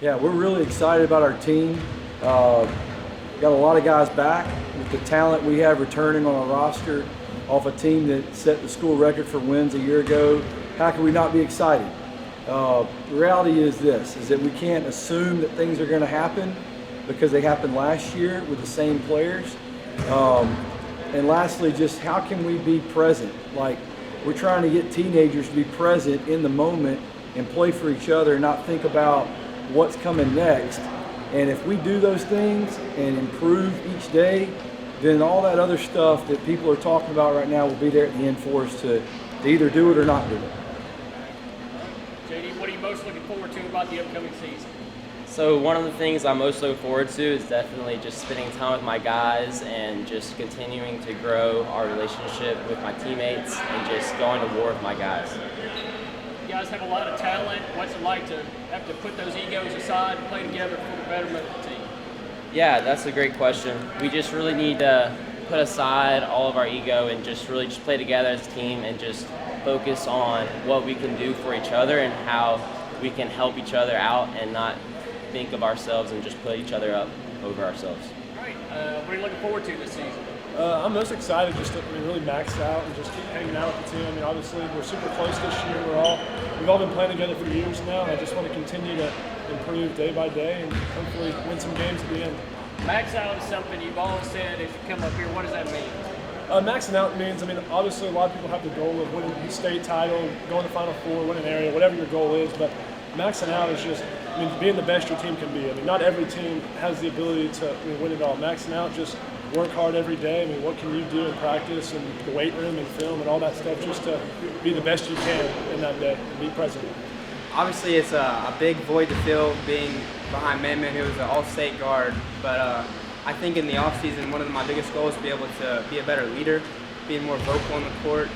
Yeah, we're really excited about our team. Uh, got a lot of guys back with the talent we have returning on our roster off a team that set the school record for wins a year ago. How can we not be excited? The reality is this, is that we can't assume that things are going to happen because they happened last year with the same players. Um, and lastly, just how can we be present? Like, we're trying to get teenagers to be present in the moment and play for each other and not think about what's coming next. And if we do those things and improve each day, then all that other stuff that people are talking about right now will be there at the end for us to either do it or not do it. JD, what are you most looking forward to about the upcoming season? So one of the things I'm most looking forward to is definitely just spending time with my guys and just continuing to grow our relationship with my teammates and just going to war with my guys. You guys have a lot of talent. What's it like to have to put those egos aside and play together for the betterment of the team? Yeah, that's a great question. We just really need to put aside all of our ego and just really just play together as a team and just focus on what we can do for each other and how we can help each other out and not think of ourselves and just put each other up over ourselves. All right. What are you looking forward to this season? I'm most excited just to really max out and just keep hanging out with the team. I mean, obviously, we're super close this year. We've all been playing together for years now, and I just want to continue to improve day by day and hopefully win some games at the end. Max out is something you've always said as you come up here. What does that mean? Maxing out means, obviously a lot of people have the goal of winning the state title, going to Final Four, winning an area, whatever your goal is, but maxing out is just, being the best your team can be. Not every team has the ability to win it all. Maxing out, just work hard every day. What can you do in practice and the weight room and film and all that stuff just to be the best you can in that day and be present. Obviously, it's a big void to fill being behind Manman, who was an all-state guard, but I think in the offseason, one of my biggest goals is to be able to be a better leader, being more vocal on the court.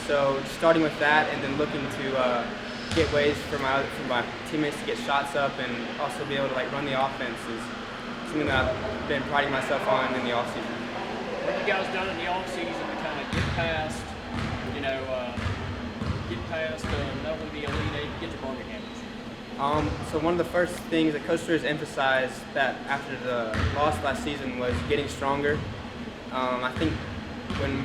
So starting with that and then looking to get ways for my teammates to get shots up and also be able to run the offense is something that I've been priding myself on in the offseason. What have you guys done in the offseason to kind of get past, not only the Elite Eight, get to Birmingham? So one of the first things that Coach Stewart emphasized that after the loss last season was getting stronger. I think when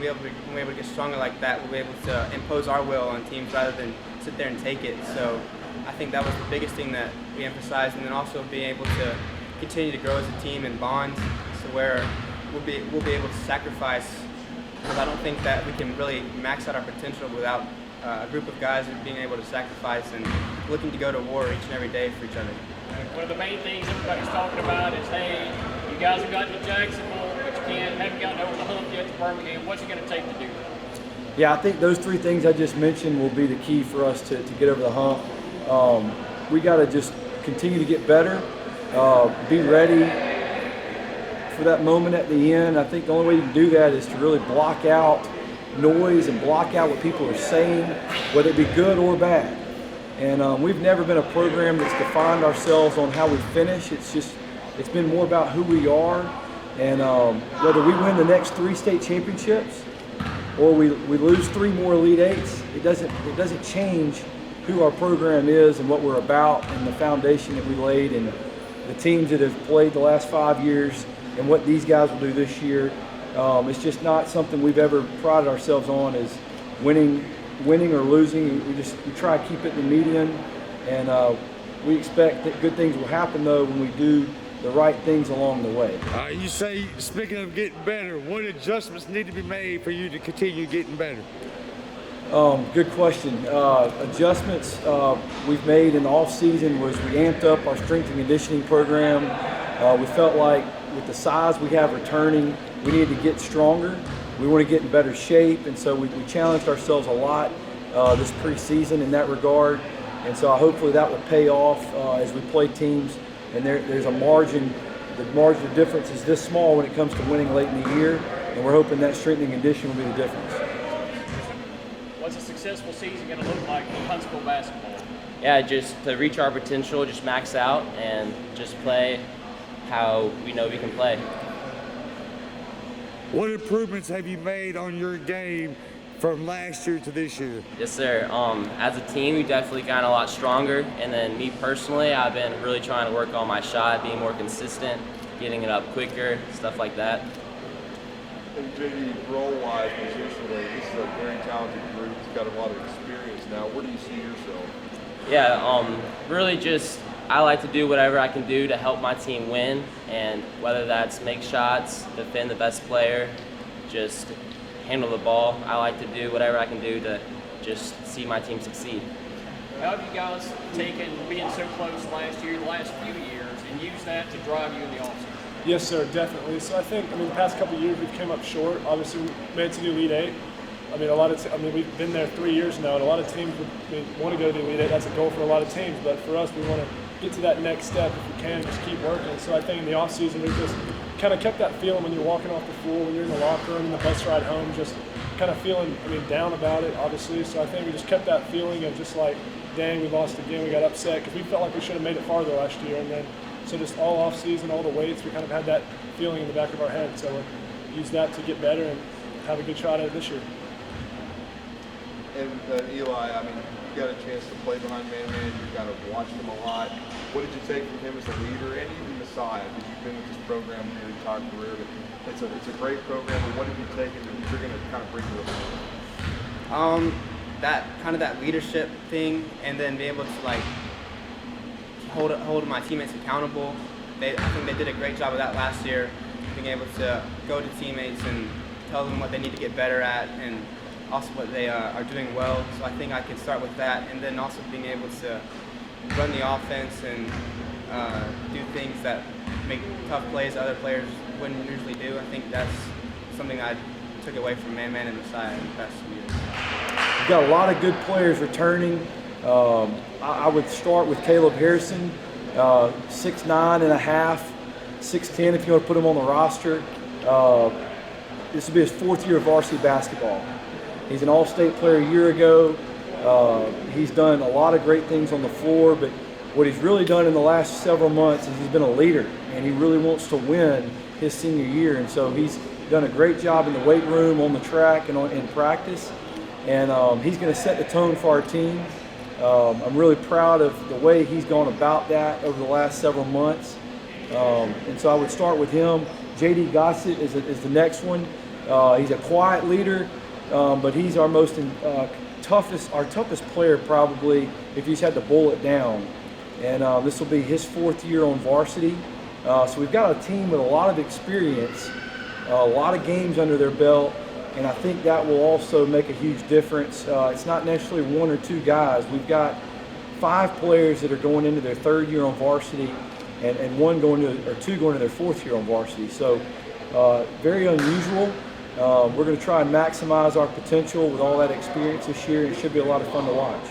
we're able to get stronger like that, we'll be able to impose our will on teams rather than sit there and take it. So I think that was the biggest thing that we emphasized, and then also being able to continue to grow as a team and bond, so where we'll be able to sacrifice. Because I don't think that we can really max out our potential without a group of guys being able to sacrifice and looking to go to war each and every day for each other. One of the main things everybody's talking about is, hey, you guys have gotten to Jacksonville, but you haven't gotten over the hump yet to Birmingham. What's it going to take to do that? Yeah, I think those three things I just mentioned will be the key for us to get over the hump. We got to just continue to get better, be ready for that moment at the end. I think the only way you can do that is to really block out noise and block out what people are saying, whether it be good or bad. And we've never been a program that's defined ourselves on how we finish. It's been more about who we are, and whether we win the next 3 state championships or we lose 3 more Elite Eights, it doesn't change who our program is and what we're about and the foundation that we laid and the teams that have played the last 5 years and what these guys will do this year. It's just not something we've ever prided ourselves on as winning or losing. We try to keep it in the median, and we expect that good things will happen though when we do the right things along the way. You say, speaking of getting better, what adjustments need to be made for you to continue getting better? Good question. Adjustments we've made in the off-season was we amped up our strength and conditioning program. We felt like with the size we have returning, we needed to get stronger. We want to get in better shape, and so we challenged ourselves a lot this preseason in that regard. And so hopefully that will pay off as we play teams. And there's a margin. The margin of difference is this small when it comes to winning late in the year, and we're hoping that strength and conditioning will be the difference. What's a successful season going to look like for Huntsville basketball? Yeah, just to reach our potential, just max out and just play how we know we can play. What improvements have you made on your game from last year to this year? Yes, sir. As a team, we definitely gotten a lot stronger. And then me personally, I've been really trying to work on my shot, being more consistent, getting it up quicker, stuff like that. And JD, role-wise, positionally, this is a very talented group. He's got a lot of experience now. Where do you see yourself? Yeah, really just I like to do whatever I can do to help my team win, and whether that's make shots, defend the best player, just handle the ball. I like to do whatever I can do to just see my team succeed. How have you guys taken being so close last year, the last few years, and used that to drive you in the offseason? Yes, sir, definitely. So I think, the past couple of years we've came up short. Obviously, we made it to the Elite Eight. We've been there 3 years now, and a lot of teams want to go to the Elite Eight. That's a goal for a lot of teams. But for us, we want to get to that next step if we can, just keep working. So I think in the offseason, we've just kind of kept that feeling when you're walking off the floor, when you're in the locker room, in the bus ride home, just kind of feeling, down about it, obviously. So I think we just kept that feeling of just like, dang, we lost again, we got upset, because we felt like we should have made it farther last year. And then, so just all off season, all the weights, we kind of had that feeling in the back of our head. So we used that to get better and have a good shot at it this year. And Eli, you got a chance to play behind man-man. You kind of watched him a lot. What did you take from him as a leader and even Messiah? Because you've been with this program your entire career. It's a great program. But what have you taken that you're going to kind of bring to the That leadership thing, and then be able to like hold my teammates accountable. I think they did a great job of that last year, being able to go to teammates and tell them what they need to get better at, and also what they are doing well. So I think I can start with that, and then also being able to run the offense and do things that make tough plays that other players wouldn't usually do. I think that's something I took away from Man-Man and Messiah in the past few years. We've got a lot of good players returning. I would start with Caleb Harrison, 6'9.5", 6'10" if you want to put him on the roster. This will be his 4th year of varsity basketball. He's an all-state player a year ago. He's done a lot of great things on the floor, but what he's really done in the last several months is he's been a leader, and he really wants to win his senior year. And so he's done a great job in the weight room, on the track, and in practice. And he's going to set the tone for our team. I'm really proud of the way he's gone about that over the last several months. And so I would start with him. J.D. Gossett is the next one. He's a quiet leader. But he's our toughest player probably if he's had to boil it down. And this will be his 4th year on varsity. So we've got a team with a lot of experience, a lot of games under their belt, and I think that will also make a huge difference. It's not necessarily 1 or 2 guys. We've got 5 players that are going into their 3rd year on varsity, and 2 going to their 4th year on varsity. So very unusual. We're going to try and maximize our potential with all that experience this year, and it should be a lot of fun to watch.